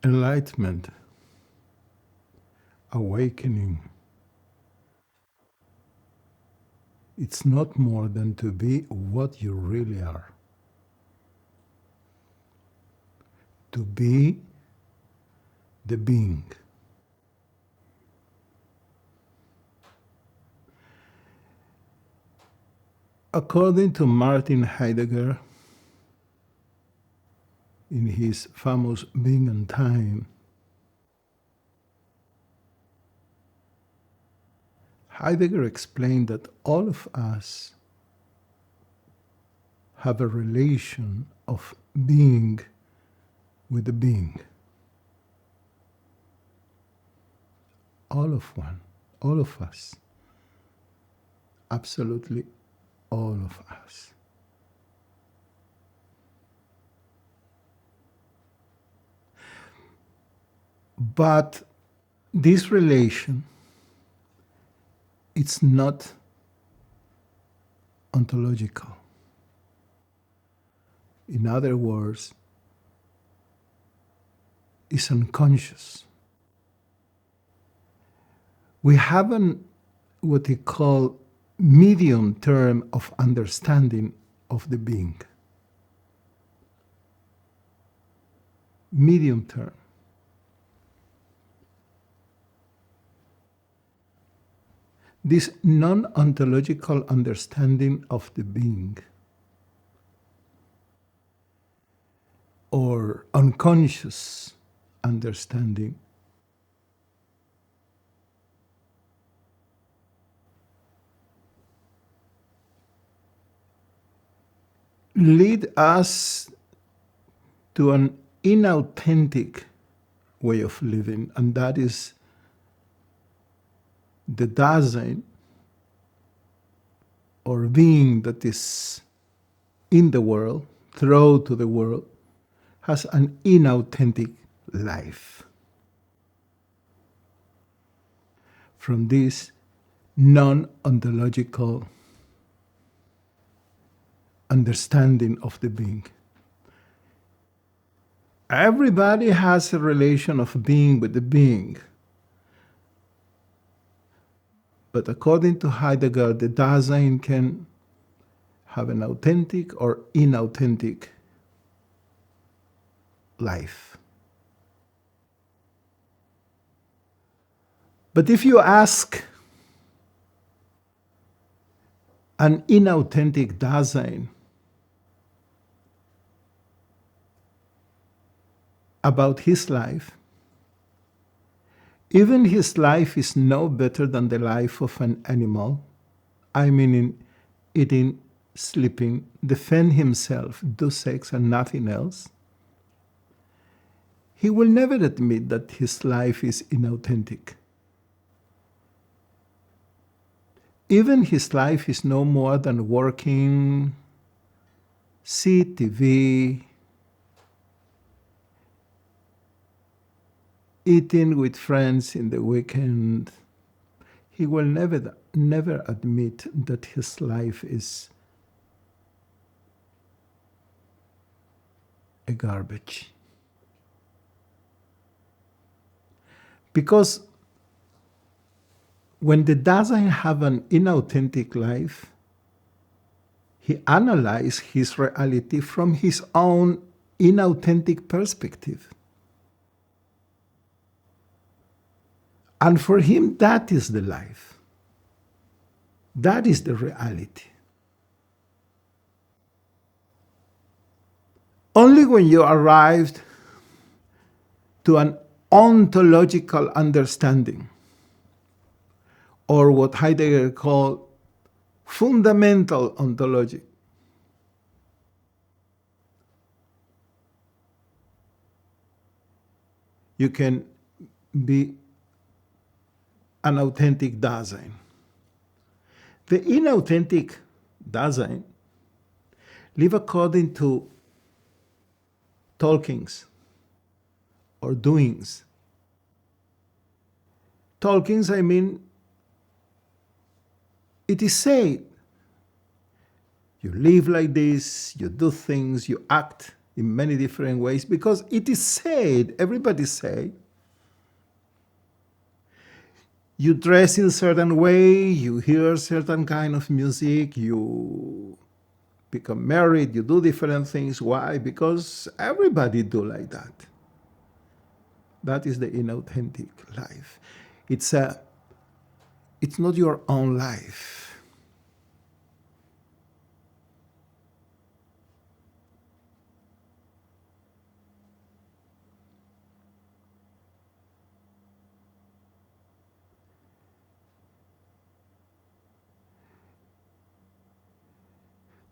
enlightenment, awakening, it's not more than to be what you really are. To be the being. According to Martin Heidegger, in his famous Being and Time, Heidegger explained that all of us have a relation of being with the being. All of us, absolutely all of us. But this relation, it's not ontological. In other words, it's unconscious. We have what we call medium term of understanding of the being. Medium term. This non-ontological understanding of the being, or unconscious understanding, lead us to an inauthentic way of living, and that is the Dasein, or being that is in the world, thrown to the world, has an inauthentic life. From this non-ontological understanding of the being. Everybody has a relation of being with the being. But according to Heidegger, the Dasein can have an authentic or inauthentic life. But if you ask an inauthentic Dasein about his life, even his life is no better than the life of an animal. I mean, in eating, sleeping, defend himself, do sex and nothing else. He will never admit that his life is inauthentic. Even his life is no more than working, see TV, eating with friends in the weekend. He will never admit that his life is a garbage. Because when the Dasein have an inauthentic life, he analyzes his reality from his own inauthentic perspective. And for him, that is the life. That is the reality. Only when you arrived to an ontological understanding, or what Heidegger called fundamental ontology, you can be an authentic Dasein. The inauthentic Dasein live according to talkings or doings. Talkings, I mean, it is said. You live like this, you do things, you act in many different ways, because it is said, everybody say, you dress in a certain way, you hear certain kind of music, you become married, you do different things. Why? Because everybody do like that. That is the inauthentic life. It's not your own life.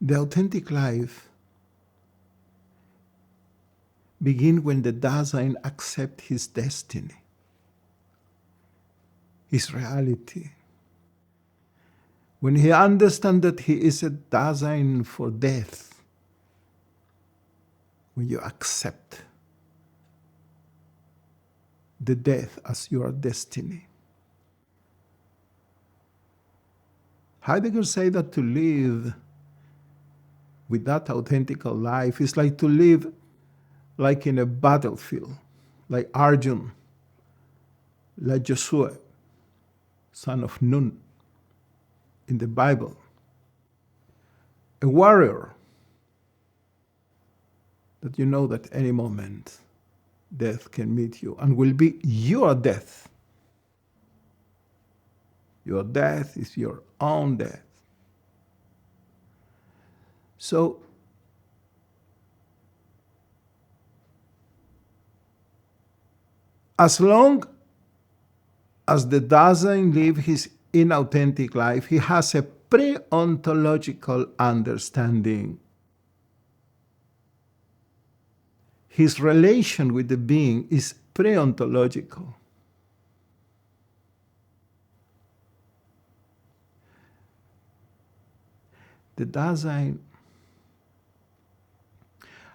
The authentic life begins when the Dasein accepts his destiny, his reality. When he understands that he is a Dasein for death, when you accept the death as your destiny. Heidegger said that to live with that authentic life is like to live like in a battlefield, like Arjun, like Joshua, son of Nun, in the Bible. A warrior that you know that any moment death can meet you and will be your death. Your death is your own death. So, as long as the Dasein lives his inauthentic life, he has a pre-ontological understanding. His relation with the being is pre-ontological. The Dasein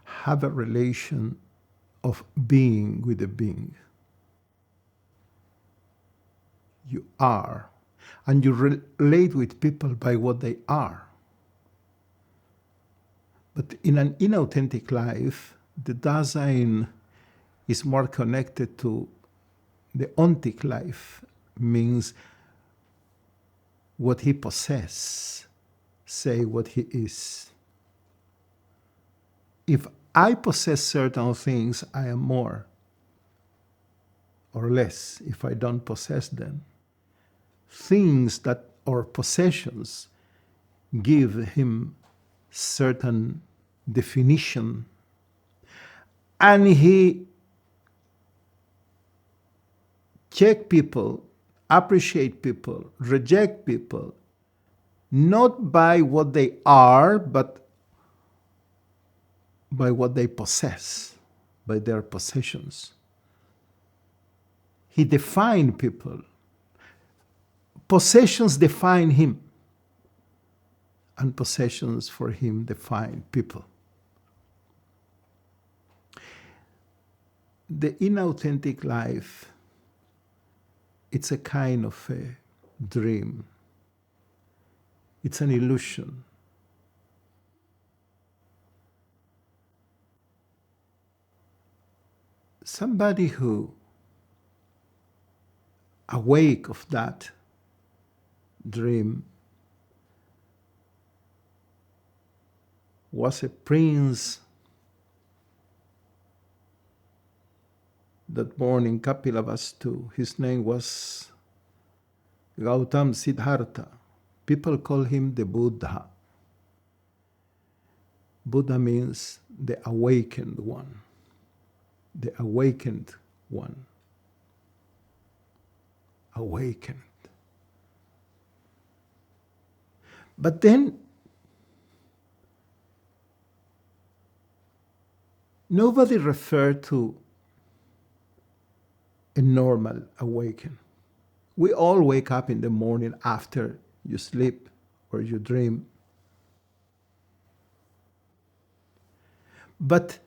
have a relation of being with the being. You are, and you relate with people by what they are. But in an inauthentic life, the Dasein is more connected to the ontic life, means what he possesses, say what he is. If I possess certain things, I am more or less if I don't possess them. Things that, or possessions, give him certain definition. And he check people, appreciate people, reject people, not by what they are, but by what they possess, by their possessions. He defined people. Possessions define him, and possessions for him define people. The inauthentic life, it's a kind of a dream. It's an illusion. Somebody who awake of that dream was a prince that born in Kapilavastu. His name was Gautam Siddhartha. People call him the Buddha. Buddha means the awakened one. The awakened one. Awakened. But then, nobody referred to a normal awakening. We all wake up in the morning after you sleep or you dream. But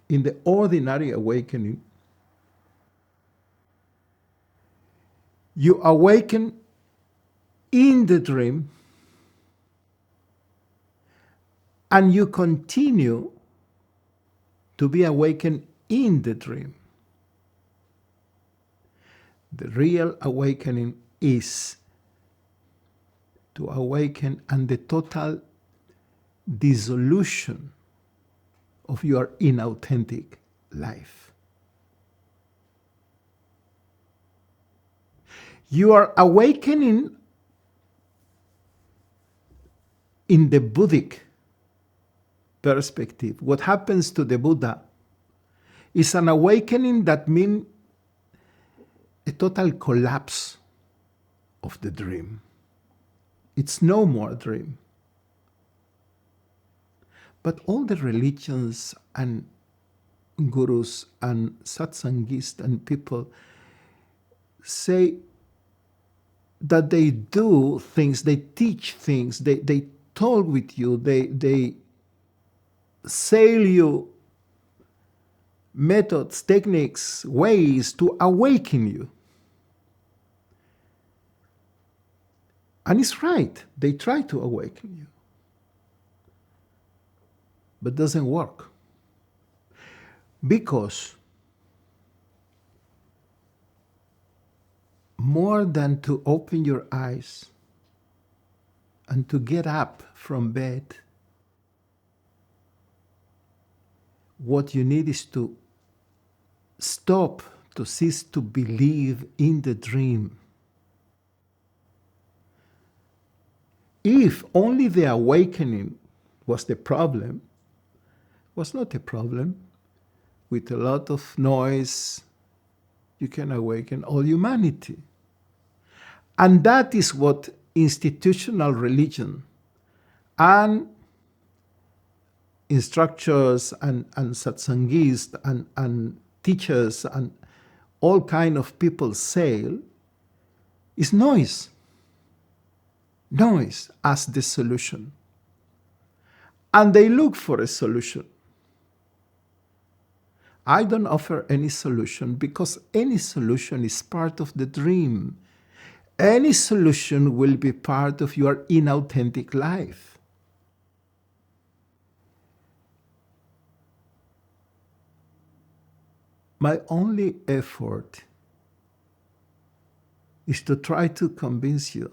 in the ordinary awakening, you awaken in the dream and you continue to be awakened in the dream. The real awakening is to awaken and the total dissolution of your inauthentic life. You are awakening in the Buddhic perspective. What happens to the Buddha is an awakening that means a total collapse of the dream. It's no more dream. But all the religions and gurus and sat-saṅgists and people say that they do things, they teach things, they talk with you, they sell you methods, techniques, ways to awaken you. And it's right, they try to awaken you. But it doesn't work. Because more than to open your eyes and to get up from bed, what you need is to stop, to cease to believe in the dream. If only the awakening was the problem, was not a problem. With a lot of noise, you can awaken all humanity. And that is what institutional religion and instructors and sat-saṅgists and teachers and all kind of people say is noise. Noise as the solution. And they look for a solution. I don't offer any solution because any solution is part of the dream. Any solution will be part of your inauthentic life. My only effort is to try to convince you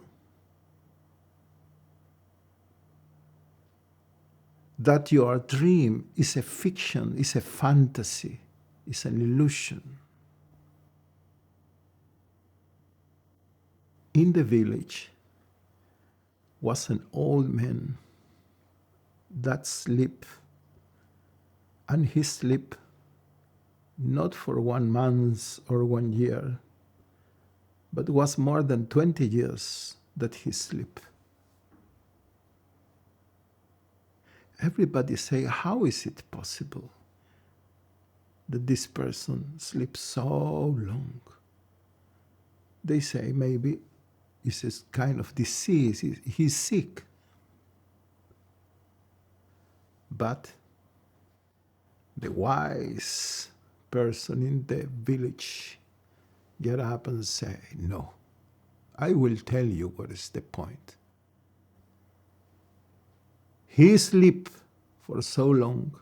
that your dream is a fiction, is a fantasy, is an illusion. In the village was an old man that slept, and he slept not for 1 month or 1 year, but was more than 20 years that he slept. Everybody say, how is it possible that this person sleeps so long? They say maybe it's a kind of disease, he's sick. But the wise person in the village get up and say, no, I will tell you what is the point. He sleep for so long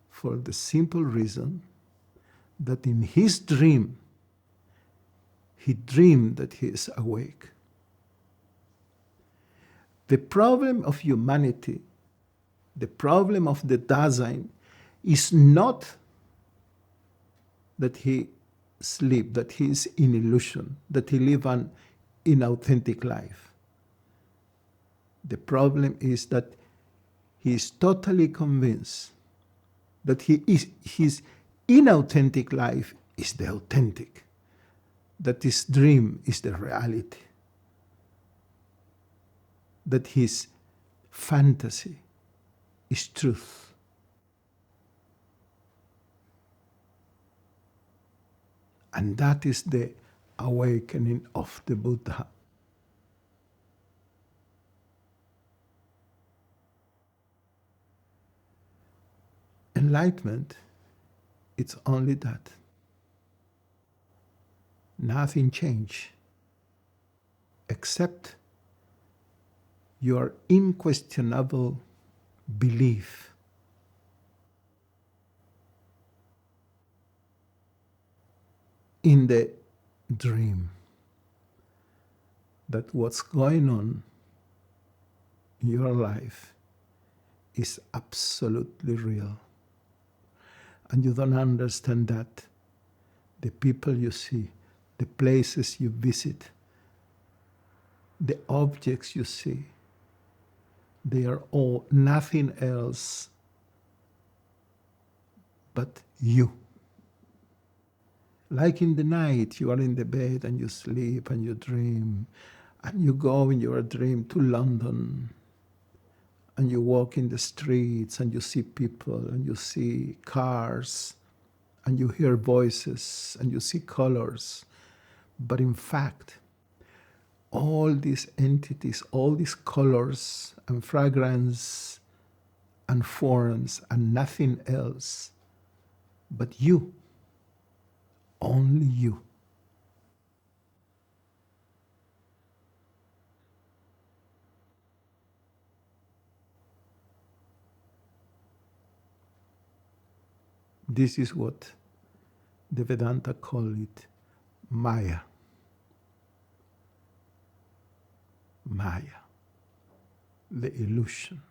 for the simple reason that in his dream, he dreamed that he is awake. The problem of humanity, the problem of the Dasein, is not that he sleep, that he is in illusion, that he live an inauthentic life. The problem is that he is totally convinced that his inauthentic life is the authentic, that his dream is the reality, that his fantasy is truth. And that is the awakening of the Buddha. Enlightenment, it's only that. Nothing changed except your unquestionable belief in the dream that what's going on in your life is absolutely real. And you don't understand that. The people you see, the places you visit, the objects you see, they are all nothing else but you. Like in the night, you are in the bed and you sleep and you dream, and you go in your dream to London, and you walk in the streets and you see people and you see cars and you hear voices and you see colors. But in fact, all these entities, all these colors and fragrance and forms and nothing else but you, only you. This is what the Vedanta call it Maya. Maya, the illusion.